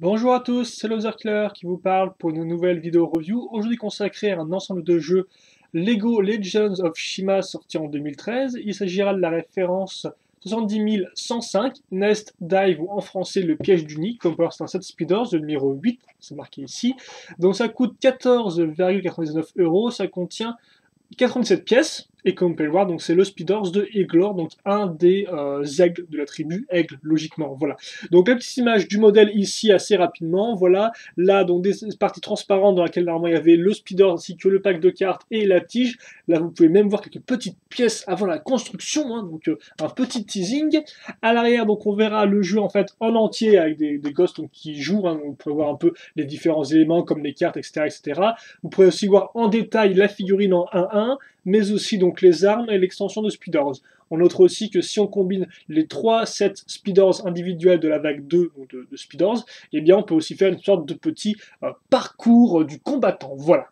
Bonjour à tous, c'est Loserkiller qui vous parle pour une nouvelle vidéo review, aujourd'hui consacrée à un ensemble de jeux Lego Legends of Shima sorti en 2013. Il s'agira de la référence 70105, Nest Dive ou en français le piège du nid, comme pour c'est un set Speeders, le numéro 8, c'est marqué ici. Donc ça coûte 14,99 €, ça contient 87 pièces, et comme vous pouvez le voir, donc c'est le Speeders de Eglor, donc un des aigles de la tribu Aigle, logiquement, voilà. Donc la petite image du modèle ici assez rapidement, voilà. Là, donc des parties transparentes dans laquelle normalement il y avait le Speeders ainsi que le pack de cartes et la tige. Là, vous pouvez même voir quelques petites pièces avant la construction, hein, donc un petit teasing. À l'arrière, donc on verra le jeu en fait en entier avec des ghosts donc, qui jouent, hein, on peut voir un peu les différents éléments comme les cartes, etc., etc. Vous pourrez aussi voir en détail la figurine en 1-1, mais aussi donc les armes et l'extension de Speeders. On notera aussi que si on combine les 3 sets Speeders individuels de la vague 2 donc de Speeders, eh bien on peut aussi faire une sorte de petit parcours du combattant. Voilà.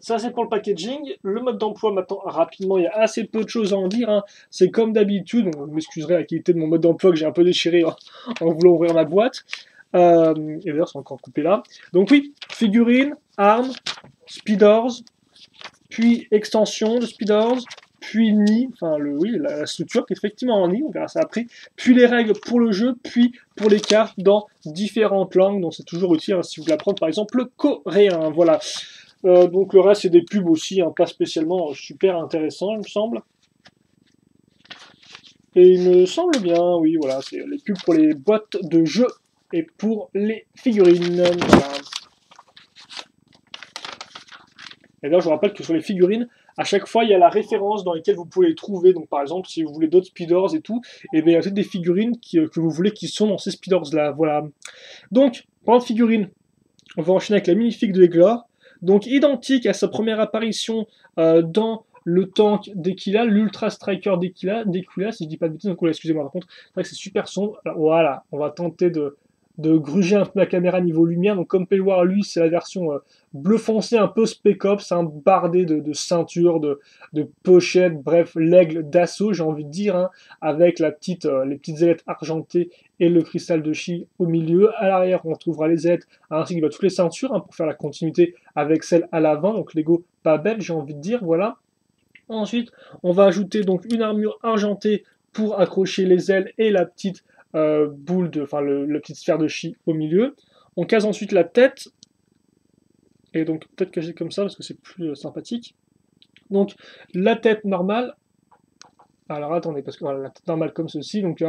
Ça c'est pour le packaging. Le mode d'emploi maintenant rapidement, il y a assez peu de choses à en dire, hein. C'est comme d'habitude, vous m'excuserez la qualité de mon mode d'emploi que j'ai un peu déchiré en voulant ouvrir ma boîte. Et d'ailleurs c'est encore coupé là. Donc oui, figurines, armes, Speeders, puis extension de Speeders, puis nid, enfin oui, la structure qui est effectivement en nid, on verra ça après, puis les règles pour le jeu, puis pour les cartes dans différentes langues, donc c'est toujours utile hein, si vous voulez apprendre par exemple le coréen, voilà. Donc le reste c'est des pubs aussi, hein, pas spécialement super intéressant il me semble. Et il me semble bien, oui voilà, c'est les pubs pour les boîtes de jeux et pour les figurines. Voilà. Et là, je vous rappelle que sur les figurines, à chaque fois, il y a la référence dans laquelle vous pouvez les trouver. Donc, par exemple, si vous voulez d'autres speeders et tout, et bien, il y a peut-être des figurines que vous voulez qui sont dans ces speeders-là. Voilà. Donc, parlant de figurines, on va enchaîner avec la minifig de Eglor. Donc, identique à sa première apparition dans le tank d'Equila, l'Ultra Striker d'Equila, si je dis pas de bêtises, donc excusez-moi, par contre, c'est vrai que c'est super sombre. Alors, voilà, on va tenter de gruger un peu la caméra niveau lumière. Donc, comme vous pouvez le voir, lui, c'est la version bleu foncé, un peu Spec Ops, un bardé de ceintures, de pochettes, bref, l'aigle d'assaut, j'ai envie de dire, hein, avec les petites ailettes argentées et le cristal de chi au milieu. À l'arrière, on retrouvera les ailettes ainsi que toutes les ceintures hein, pour faire la continuité avec celle à l'avant. Donc, Lego pas belle, j'ai envie de dire, voilà. Ensuite, on va ajouter donc une armure argentée pour accrocher les ailes et la petite boule enfin la petite sphère de chi au milieu. On case ensuite la tête, et donc peut-être cacher comme ça parce que c'est plus sympathique. Donc la tête normale. Alors attendez, parce que voilà, la tête normale comme ceci, donc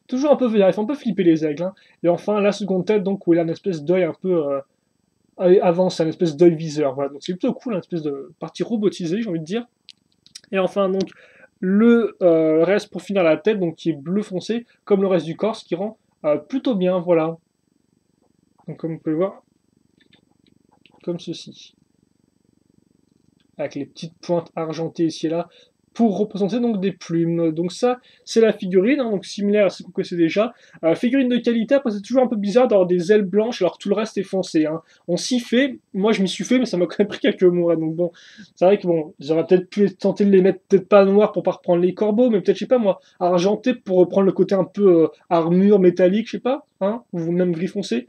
toujours un peu vénère, il faut un peu flipper les aigles. Hein. Et enfin la seconde tête, donc où il a une espèce d'œil un peu avancé, une espèce d'œil viseur. Voilà, donc c'est plutôt cool, une espèce de partie robotisée, j'ai envie de dire. Et enfin, donc, le reste pour finir la tête, donc qui est bleu foncé, comme le reste du corps, ce qui rend plutôt bien, voilà. Donc, comme vous pouvez le voir, comme ceci. Avec les petites pointes argentées ici et là, pour représenter donc des plumes. Donc ça, c'est la figurine, hein, donc similaire à ce que vous connaissez déjà. Figurine de qualité, après c'est toujours un peu bizarre d'avoir des ailes blanches alors tout le reste est foncé. Hein. On s'y fait, moi je m'y suis fait, mais ça m'a quand même pris quelques mois. Donc bon, c'est vrai que bon, j'aurais peut-être pu tenter de les mettre peut-être pas noirs pour pas reprendre les corbeaux, mais peut-être, je sais pas moi, argenté pour reprendre le côté un peu armure métallique, je sais pas, hein, ou même gris foncé.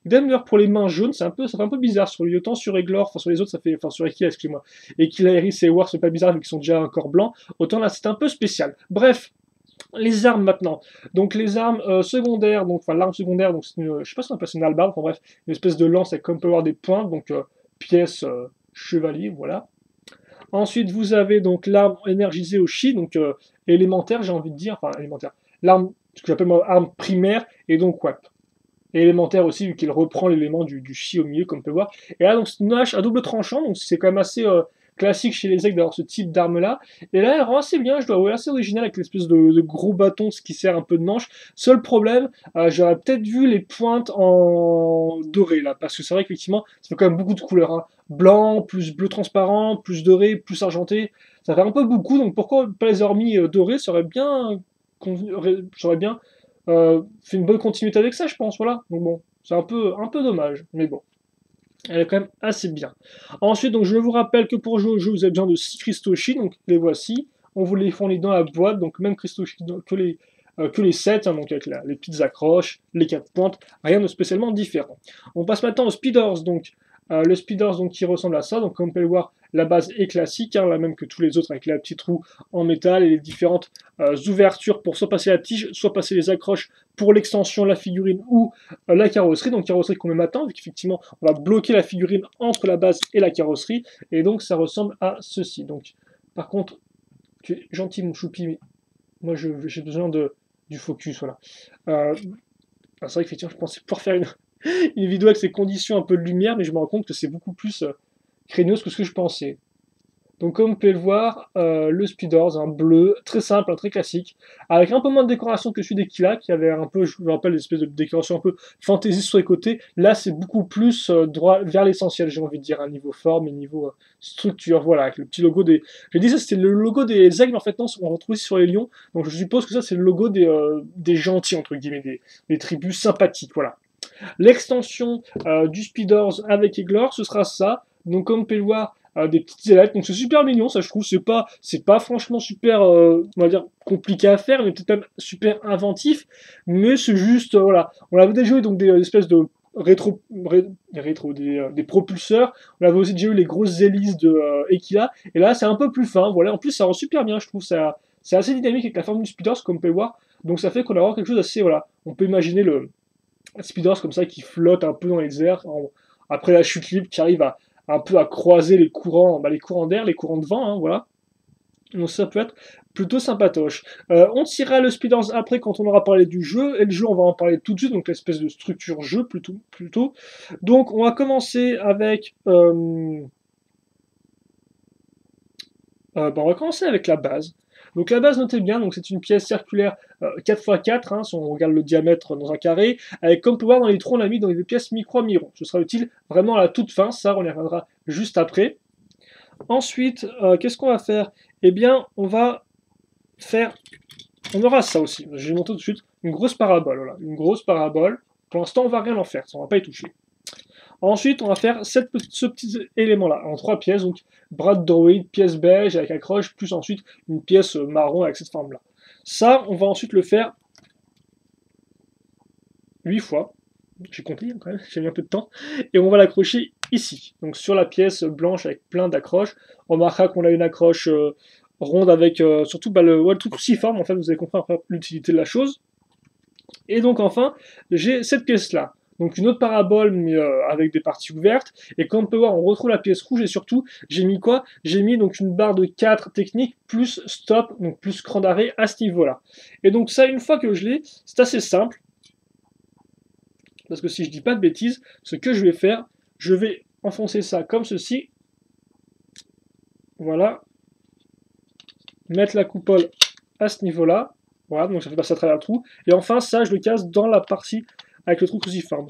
D'ailleurs pour les mains jaunes, ça fait un peu bizarre sur lui, autant sur Eglor, enfin sur les autres, ça fait, enfin sur Equila, excusez-moi, Equila, Iris et War, c'est pas bizarre vu qu'ils sont déjà encore blancs, autant là c'est un peu spécial. Bref, les armes maintenant. Donc les armes secondaires, donc enfin l'arme secondaire, donc c'est je sais pas si on appelle ça une hallebarde, enfin bref, une espèce de lance avec comme peut avoir des pointes, donc pièce chevalier, voilà. Ensuite vous avez donc l'arme énergisée au chi, donc élémentaire, j'ai envie de dire, enfin élémentaire. L'arme, ce que j'appelle moi arme primaire, et donc WAP et élémentaire aussi, vu qu'il reprend l'élément du chi au milieu, comme on peut voir. Et là, donc, c'est une hache à double tranchant, donc c'est quand même assez classique chez les aigles d'avoir ce type d'arme-là. Et là, elle rend assez bien, je dois avouer, assez original avec l'espèce de gros bâton, ce qui sert un peu de manche. Seul problème, j'aurais peut-être vu les pointes en doré, là, parce que c'est vrai qu'effectivement, ça fait quand même beaucoup de couleurs. Hein. Blanc, plus bleu transparent, plus doré, plus argenté. Ça fait un peu beaucoup, donc pourquoi pas les avoir mis dorés, ça aurait bien fait une bonne continuité avec ça, je pense, voilà. Donc bon, c'est un peu dommage, mais bon. Elle est quand même assez bien. Ensuite, donc, je vous rappelle que pour jouer au jeu, vous avez besoin de 6 Christoshi, donc les voici. On vous les fournit dans la boîte, donc même Christoshi que les que les 7, hein, donc avec les petites accroches, les 4 pointes, rien de spécialement différent. On passe maintenant au speeders, donc le speeders donc, qui ressemble à ça, donc comme on peut le voir, la base est classique, hein, la même que tous les autres, avec la petite roue en métal et les différentes ouvertures pour soit passer la tige, soit passer les accroches pour l'extension, la figurine ou la carrosserie. Donc carrosserie qu'on met maintenant, vu qu'effectivement on va bloquer la figurine entre la base et la carrosserie, et donc ça ressemble à ceci. Donc par contre, tu es gentil mon choupi, mais moi j'ai besoin du focus, voilà. C'est vrai qu'effectivement je pensais pouvoir faire une vidéo avec ces conditions un peu de lumière, mais je me rends compte que c'est beaucoup plus craignos que ce que je pensais. Donc comme vous pouvez le voir, le Speeders, un bleu, très simple, très classique, avec un peu moins de décoration que celui d'Equila, qui avait un peu, je me rappelle, une espèce de décoration un peu fantasy sur les côtés. Là, c'est beaucoup plus droit vers l'essentiel, j'ai envie de dire, à niveau forme et niveau structure. Voilà, avec le petit logo des... J'ai dit ça, c'était le logo des aigles, en fait, non, on retrouve ici sur les lions. Donc je suppose que ça, c'est le logo des gentils, entre guillemets, des tribus sympathiques, voilà. L'extension du Speeders avec Eglor, ce sera ça. Donc comme vous pouvez le voir, des petites ailettes, donc c'est super mignon, ça je trouve, c'est pas franchement super, on va dire, compliqué à faire, mais peut-être même super inventif, mais c'est juste, voilà, on avait déjà eu donc des espèces de des propulseurs, on avait aussi déjà eu les grosses hélices de Equila, et là c'est un peu plus fin, voilà, en plus ça rend super bien, je trouve, ça, c'est assez dynamique avec la forme du Speeders, comme vous pouvez le voir, donc ça fait qu'on a vraiment quelque chose d'assez, voilà, on peut imaginer le Speeders comme ça qui flotte un peu dans les airs, après la chute libre, qui arrive à un peu à croiser les courants d'air, les courants de vent, hein, voilà. Donc ça peut être plutôt sympatoche. On tirera le Speeders après quand on aura parlé du jeu, et le jeu on va en parler tout de suite, donc l'espèce de structure jeu plutôt. Donc on va commencer avec... on va commencer avec la base. Donc la base, notez bien, donc c'est une pièce circulaire 4x4, hein, si on regarde le diamètre dans un carré, avec comme pouvoir dans les trous, on l'a mis dans des pièces micro à mi-rond. Ce sera utile vraiment à la toute fin, ça on y reviendra juste après. Ensuite, qu'est-ce qu'on va faire? Eh bien, on aura ça aussi, je vais montrer tout de suite, une grosse parabole, voilà, une grosse parabole. Pour l'instant, on va rien en faire, ça, on va pas y toucher. Ensuite, on va faire ce petit élément-là, en 3 pièces, donc bras de droïde, pièce beige avec accroche, plus ensuite une pièce marron avec cette forme-là. Ça, on va ensuite le faire 8 fois. J'ai compté quand même, j'ai mis un peu de temps. Et on va l'accrocher ici, donc sur la pièce blanche avec plein d'accroches. On remarquera qu'on a une accroche ronde avec surtout le truc cruciforme, en fait, vous avez compris l'utilité de la chose. Et donc enfin, j'ai cette pièce-là. Donc une autre parabole, mais avec des parties ouvertes. Et comme on peut voir, on retrouve la pièce rouge. Et surtout, j'ai mis quoi? J'ai mis donc une barre de 4 techniques, plus stop, donc plus cran d'arrêt à ce niveau-là. Et donc ça, une fois que je l'ai, c'est assez simple. Parce que si je dis pas de bêtises, ce que je vais faire, je vais enfoncer ça comme ceci. Voilà. Mettre la coupole à ce niveau-là. Voilà, donc ça fait passer à travers le trou. Et enfin, ça, je le casse dans la partie avec le trou cruciforme.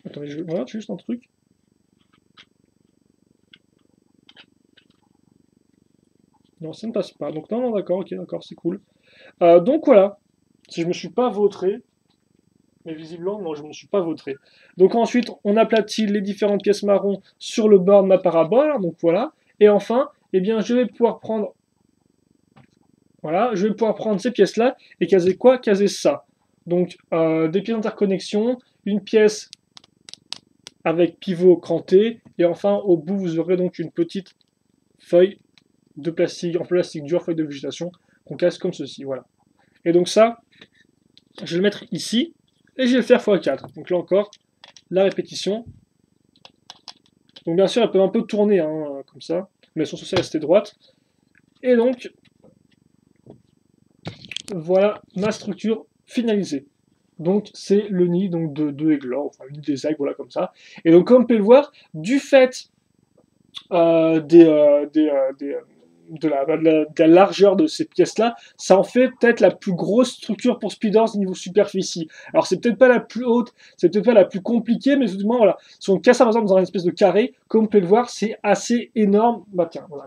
Attendez, je regarde juste un truc. Non, ça ne passe pas. Donc non, d'accord, ok, d'accord, c'est cool. Donc voilà, si je me suis pas vautré, mais visiblement, non, je ne me suis pas vautré. Donc ensuite, on aplatit les différentes pièces marron sur le bord de ma parabole, donc voilà. Et enfin, eh bien, je vais pouvoir prendre... Voilà, je vais pouvoir prendre ces pièces-là et caser quoi? Caser ça. Donc, des pièces d'interconnexion, une pièce avec pivot cranté, et enfin, au bout, vous aurez donc une petite feuille de plastique, en plastique dur, feuille de végétation, qu'on casse comme ceci, voilà. Et donc ça, je vais le mettre ici, et je vais le faire x4. Donc là encore, la répétition. Donc bien sûr, elle peut un peu tourner, hein, comme ça, mais elles sont censées rester droites. Et donc, voilà ma structure finalisée. Donc c'est le nid donc, de Eglor, enfin le nid des aigles, voilà comme ça. Et donc comme vous pouvez le voir, du fait de la largeur de ces pièces-là, ça en fait peut-être la plus grosse structure pour Speeders niveau superficie. Alors c'est peut-être pas la plus haute, c'est peut-être pas la plus compliquée, mais tout du moins, voilà, si on casse ça par exemple dans une espèce de carré, comme vous pouvez le voir, c'est assez énorme. Bah tiens, voilà,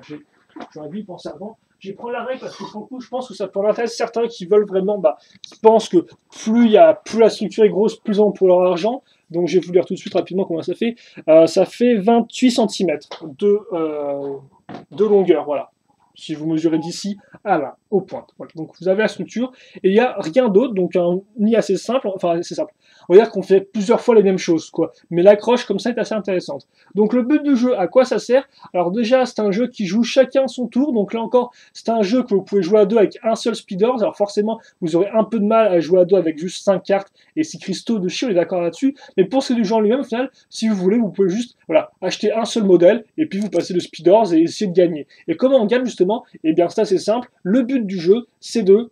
j'aurais dû y penser avant. Je vais prendre la règle parce que pour le coup, je pense que ça pourrait intéresser certains qui veulent vraiment, qui pensent que plus la structure est grosse, plus on pour leur argent. Donc je vais vous dire tout de suite rapidement comment ça fait. Ça fait 28 cm de longueur, voilà. si vous mesurez d'ici à là, aux pointes. Voilà. Donc vous avez la structure, et il n'y a rien d'autre, donc un nid assez simple, enfin assez simple. On va dire qu'on fait plusieurs fois les mêmes choses, quoi. Mais l'accroche comme ça est assez intéressante. Donc le but du jeu, à quoi ça sert? Alors déjà, c'est un jeu qui joue chacun son tour, donc là encore, c'est un jeu que vous pouvez jouer à deux avec un seul speeders. Alors forcément, vous aurez un peu de mal à jouer à deux avec juste 5 cartes et 6 cristaux de chi, on est d'accord là-dessus. Mais pour ce qui est du jeu en lui-même, au final, si vous voulez, vous pouvez juste voilà, acheter un seul modèle et puis vous passez le speeders et essayer de gagner. Et comment on gagne justement? Eh bien, c'est assez simple. Le but du jeu, c'est de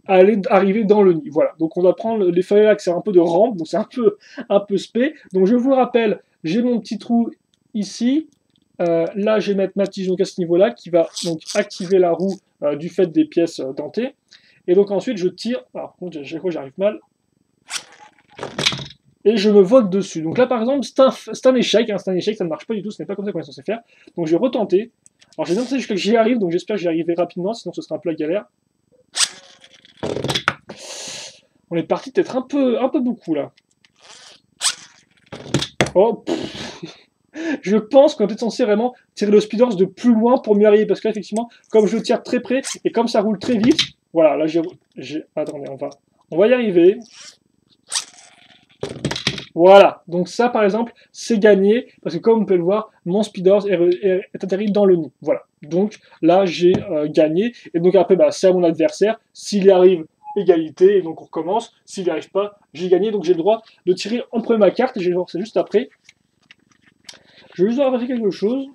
arriver dans le nid. Voilà. Donc on va prendre les feuilles là, que c'est un peu de rampe, donc c'est un peu spé. Donc je vous rappelle, j'ai mon petit trou ici. Là, je vais mettre ma tige donc à ce niveau-là, qui va donc activer la roue du fait des pièces dentées. Et donc ensuite, je tire. Alors, contre, chaque fois, j'arrive mal. Et je me vote dessus. Donc là, par exemple, c'est un échec. Hein, c'est un échec, ça ne marche pas du tout. Ce n'est pas comme ça qu'on est censé faire. Donc je vais retenter. Alors, j'ai bien pensé jusqu'à que j'y arrive, donc j'espère que j'y arriverai rapidement, sinon ce sera un peu la galère. On est parti peut-être un peu beaucoup là. Oh, je pense qu'on est peut-être censé vraiment tirer le speeders de plus loin pour mieux arriver. Parce que là, effectivement, comme je tire très près et comme ça roule très vite, voilà, là j'ai. Attendez, on va y arriver. Voilà, donc ça par exemple, c'est gagné, parce que comme on peut le voir, mon speeders est atterri dans le nid. Voilà, donc là j'ai gagné, et donc après bah, c'est à mon adversaire, s'il y arrive, égalité, et donc on recommence, s'il n'y arrive pas, j'ai gagné, donc j'ai le droit de tirer en premier ma carte, et je vais voir ça juste après. Je vais juste rajouter quelque chose.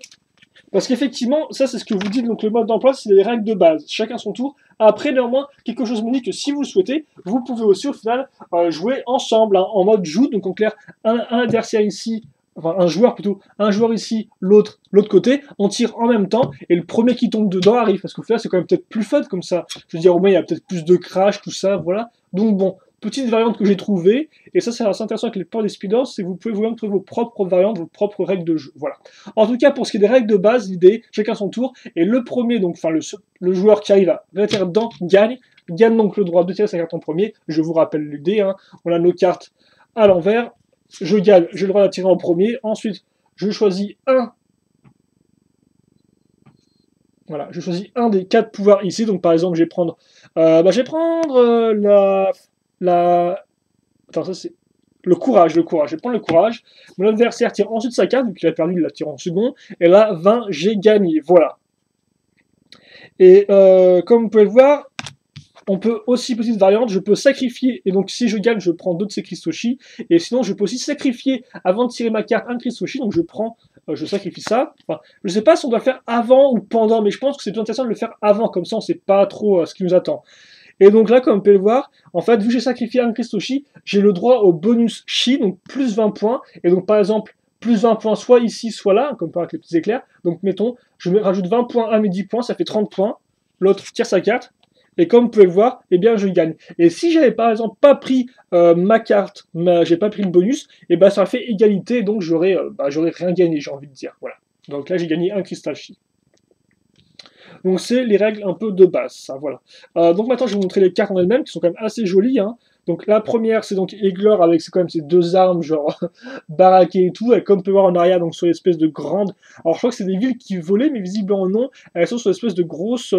Parce qu'effectivement, ça c'est ce que vous dites, donc le mode d'emploi, c'est les règles de base, chacun son tour. Après, néanmoins, quelque chose me dit que si vous le souhaitez, vous pouvez aussi au final jouer ensemble, hein, en mode joute, donc en clair, un adversaire ici, enfin un joueur plutôt, un joueur ici, l'autre côté, on tire en même temps, et le premier qui tombe dedans arrive, parce qu'au final c'est quand même peut-être plus fun comme ça. Je veux dire, au moins il y a peut-être plus de crash, tout ça, voilà. Donc bon, petite variante que j'ai trouvée, et ça c'est assez intéressant avec les ports des speeders, c'est que vous pouvez vous-même trouver vos propres variantes, vos propres règles de jeu. Voilà. En tout cas, pour ce qui est des règles de base, l'idée, chacun son tour, et le premier, donc enfin le joueur qui arrive à atterrir dedans, gagne donc le droit de tirer sa carte en premier. Je vous rappelle l'idée, hein. On a nos cartes à l'envers, je gagne, j'ai le droit d'attirer en premier, ensuite je choisis un. Voilà, je choisis un des 4 pouvoirs ici, donc par exemple je vais prendre, la... Attends, ça c'est le courage. Je vais prendre le courage. Mon adversaire tire ensuite sa carte, vu qu'il a perdu, il la tire en second. Et là, 20, j'ai gagné. Voilà. Et comme vous pouvez le voir, on peut aussi, petite variante, je peux sacrifier, et donc si je gagne, je prends 2 de ces Christoshi, et sinon je peux aussi sacrifier, avant de tirer ma carte, un Christoshi, donc je sacrifie ça. Enfin, je ne sais pas si on doit le faire avant ou pendant, mais je pense que c'est plus intéressant de le faire avant, comme ça on ne sait pas trop ce qui nous attend. Et donc là, comme vous pouvez le voir, en fait, vu que j'ai sacrifié un Christoshi, j'ai le droit au bonus Chi, donc plus 20 points, et donc par exemple, plus 20 points soit ici, soit là, comme par avec les petits éclairs, donc mettons, je rajoute 20 points à mes 10 points, ça fait 30 points, l'autre tire sa carte, et comme vous pouvez le voir, eh bien je gagne. Et si j'avais par exemple pas pris ma carte, j'ai pas pris le bonus, et ben ça fait égalité, donc j'aurais rien gagné, j'ai envie de dire. Voilà. Donc là j'ai gagné un cristal chi. Donc c'est les règles un peu de base, ça, voilà. Donc maintenant je vais vous montrer les cartes en elles-mêmes, qui sont quand même assez jolies, hein. Donc la première c'est donc Eglor avec quand même ces 2 armes, genre baraquées et tout, et comme on peut voir en arrière, donc sur l'espèce de grande. Alors je crois que c'est des villes qui volaient, mais visiblement non, elles sont sur l'espèce de grosse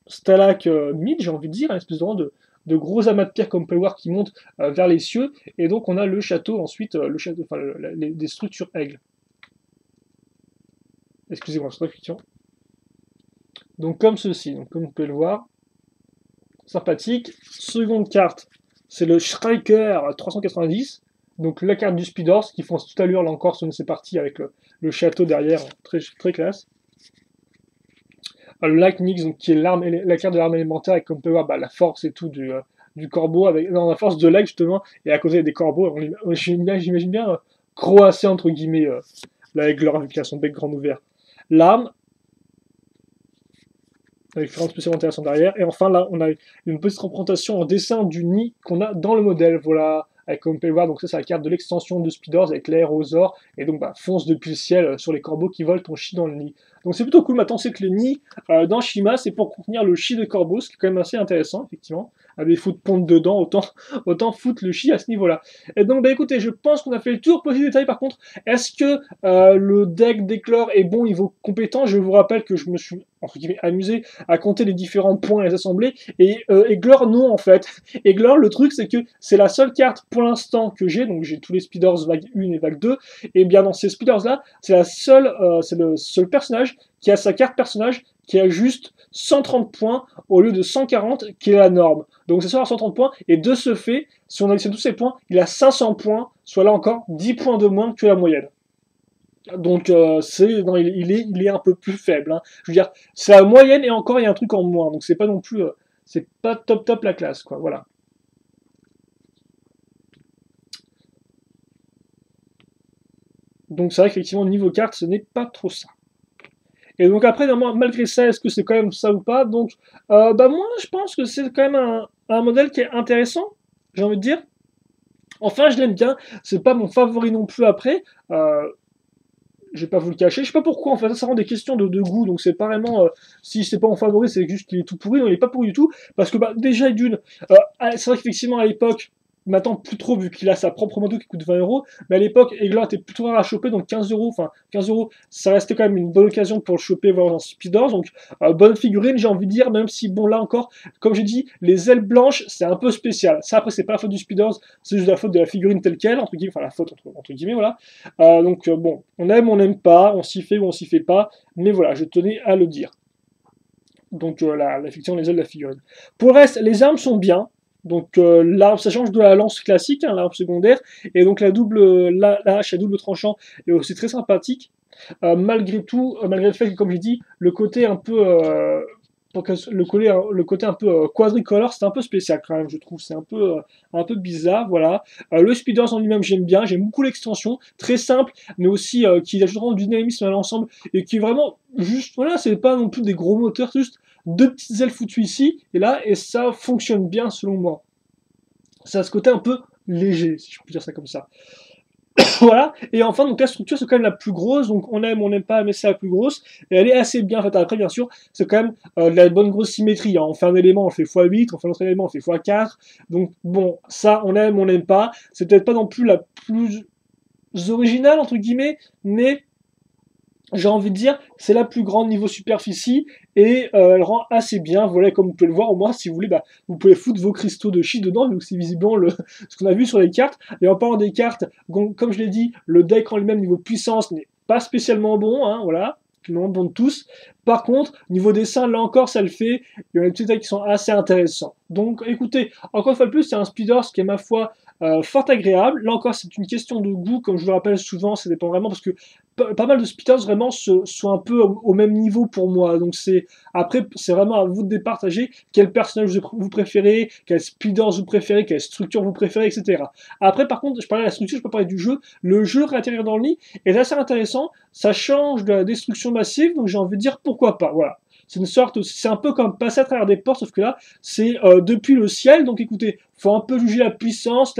stalagmite, j'ai envie de dire, une espèce de gros amas de pierre comme on peut le voir qui montent vers les cieux, et donc on a le château ensuite, des structures aigles. Excusez-moi, c'est une donc comme ceci, donc comme vous pouvez le voir, sympathique. Seconde carte, c'est le Striker 390, donc la carte du Speedhorse qui fonce toute allure là encore sur ces parties avec le château derrière, très, très classe. Le Lightnix, donc qui est la carte de l'arme élémentaire, et comme on peut voir, la force et tout du corbeau, avec la force de l'aigle justement, et à côté des corbeaux, j'imagine bien croasser entre guillemets l'aigle avec son bec grand ouvert. L'arme, avec différentes spéciales intéressantes derrière. Et enfin, là, on a une petite représentation en dessin du nid qu'on a dans le modèle. Voilà, avec, comme on peut le voir, donc ça, c'est la carte de l'extension de Speeders avec l'aérosaure. Et donc, fonce depuis le ciel sur les corbeaux qui volent ton chi dans le nid. Donc, c'est plutôt cool. Maintenant, c'est que le nid dans Shima, c'est pour contenir le chi de corbeau, ce qui est quand même assez intéressant, effectivement. à défaut de pondre dedans, autant foutre le chi à ce niveau-là. Et donc, bah écoutez, je pense qu'on a fait le tour. Petit détail par contre, est-ce que le deck d'éclore est bon niveau compétent? Je vous rappelle que je me suis, entre guillemets, amusé à compter les différents points et les assembler, et Églore, non en fait. Églore, le truc c'est que c'est la seule carte pour l'instant que j'ai, donc j'ai tous les Speeders vague 1 et vague 2, et bien dans ces Speeders là, c'est le seul personnage qui a sa carte personnage qui a juste 130 points au lieu de 140 qui est la norme. Donc c'est seulement 130 points, et de ce fait, si on additionne tous ces points, il a 500 points, soit là encore 10 points de moins que la moyenne. Donc il est un peu plus faible. Hein. Je veux dire, c'est la moyenne et encore il y a un truc en moins. Donc c'est pas non plus, c'est pas top la classe quoi. Voilà. Donc c'est vrai qu'effectivement niveau carte ce n'est pas trop ça. Et donc après malgré ça est-ce que c'est quand même ça ou pas? Donc bah moi je pense que c'est quand même un modèle qui est intéressant. J'ai envie de dire. Enfin je l'aime bien. C'est pas mon favori non plus après. Je vais pas vous le cacher. Je sais pas pourquoi, en fait, ça rend des questions de goût, donc c'est pas vraiment. Si c'est pas mon favori, c'est juste qu'il est tout pourri. Non, il est pas pourri du tout, parce que bah, déjà, d'une. C'est vrai qu'effectivement, à l'époque, maintenant plus trop, vu qu'il a sa propre moto qui coûte 20 euros, mais à l'époque, Aiglor était plutôt rare à choper, donc 15 euros, enfin 15 euros, ça restait quand même une bonne occasion pour le choper, voir en Speeders, donc bonne figurine, j'ai envie de dire, même si, bon, là encore, comme j'ai dit, les ailes blanches, c'est un peu spécial. Ça, après, c'est pas la faute du Speeders, c'est juste la faute de la figurine telle quelle, entre guillemets, enfin la faute, entre guillemets, voilà. Donc bon, on n'aime pas, on s'y fait ou on s'y fait pas, mais voilà, je tenais à le dire. Donc effectivement, les ailes de la figurine. Pour le reste, les armes sont bien. Donc l'arme, ça change de la lance classique, hein, l'arme secondaire, et donc la hache à double tranchant est aussi très sympathique. Malgré tout, malgré le fait que, comme j'ai dit, le côté un peu le côté un peu quadricolore, c'est un peu spécial quand même, je trouve. C'est un peu bizarre, voilà. Le Speeders en lui-même, j'aime bien. J'aime beaucoup l'extension, très simple, mais aussi qui ajoute vraiment du dynamisme à l'ensemble et qui est vraiment juste, voilà, c'est pas non plus des gros moteurs, c'est juste deux petites ailes foutues ici et là, et ça fonctionne bien selon moi. Ça a ce côté un peu léger, si je peux dire ça comme ça. Voilà, et enfin, donc la structure, c'est quand même la plus grosse, donc on n'aime pas, mais c'est la plus grosse, et elle est assez bien faite. Après, bien sûr, c'est quand même de la bonne grosse symétrie. Hein. On fait un élément, on fait x8, on fait un autre élément, on fait x4. Donc, bon, ça, on n'aime pas. C'est peut-être pas non plus la plus originale, entre guillemets, mais j'ai envie de dire, c'est la plus grande niveau superficie et elle rend assez bien. Voilà, comme vous pouvez le voir, au moins, si vous voulez, bah, vous pouvez foutre vos cristaux de chi dedans, vu que c'est visiblement ce qu'on a vu sur les cartes. Et en parlant des cartes, comme je l'ai dit, le deck en lui-même, niveau puissance, n'est pas spécialement bon, hein, voilà. Non, bon de tous. Par contre, niveau dessin, là encore, ça le fait. Il y a des petits decks qui sont assez intéressants. Donc, écoutez, encore une fois de plus, c'est un Speeders qui est, ma foi, fort agréable. Là encore, c'est une question de goût, comme je le rappelle souvent, ça dépend vraiment, parce que pas mal de Speeders vraiment sont un peu au même niveau pour moi. Donc, après, c'est vraiment à vous de départager quel personnage vous préférez, quel Speeders vous préférez, quelle structure vous préférez, etc. Après, par contre, je parlais de la structure, je peux parler du jeu. Le jeu réatterrir dans le nid est assez intéressant. Ça change de la destruction massive, donc j'ai envie de dire pourquoi pas. Voilà. C'est un peu comme passer à travers des portes, sauf que là, c'est depuis le ciel. Donc écoutez, faut un peu juger la puissance,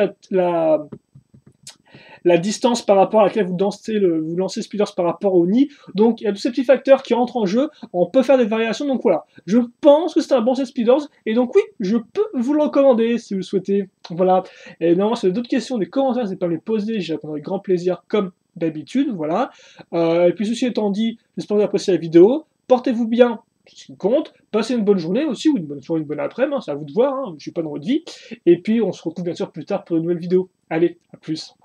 la distance par rapport à laquelle vous lancez Speeders par rapport au nid. Donc il y a tous ces petits facteurs qui rentrent en jeu. On peut faire des variations. Donc voilà, je pense que c'est un bon set Speeders. Et donc oui, je peux vous le recommander si vous le souhaitez. Voilà. Et non, si vous avez d'autres questions, des commentaires, n'hésitez pas à me les poser. J'y répondrai avec grand plaisir, comme d'habitude. Voilà. Et puis ceci étant dit, j'espère que vous avez apprécié la vidéo. Portez-vous bien, ce qui compte. Passez une bonne journée aussi, ou une bonne soirée, une bonne après-midi, hein, c'est à vous de voir, hein, je suis pas dans votre vie. Et puis on se retrouve bien sûr plus tard pour une nouvelle vidéo. Allez, à plus.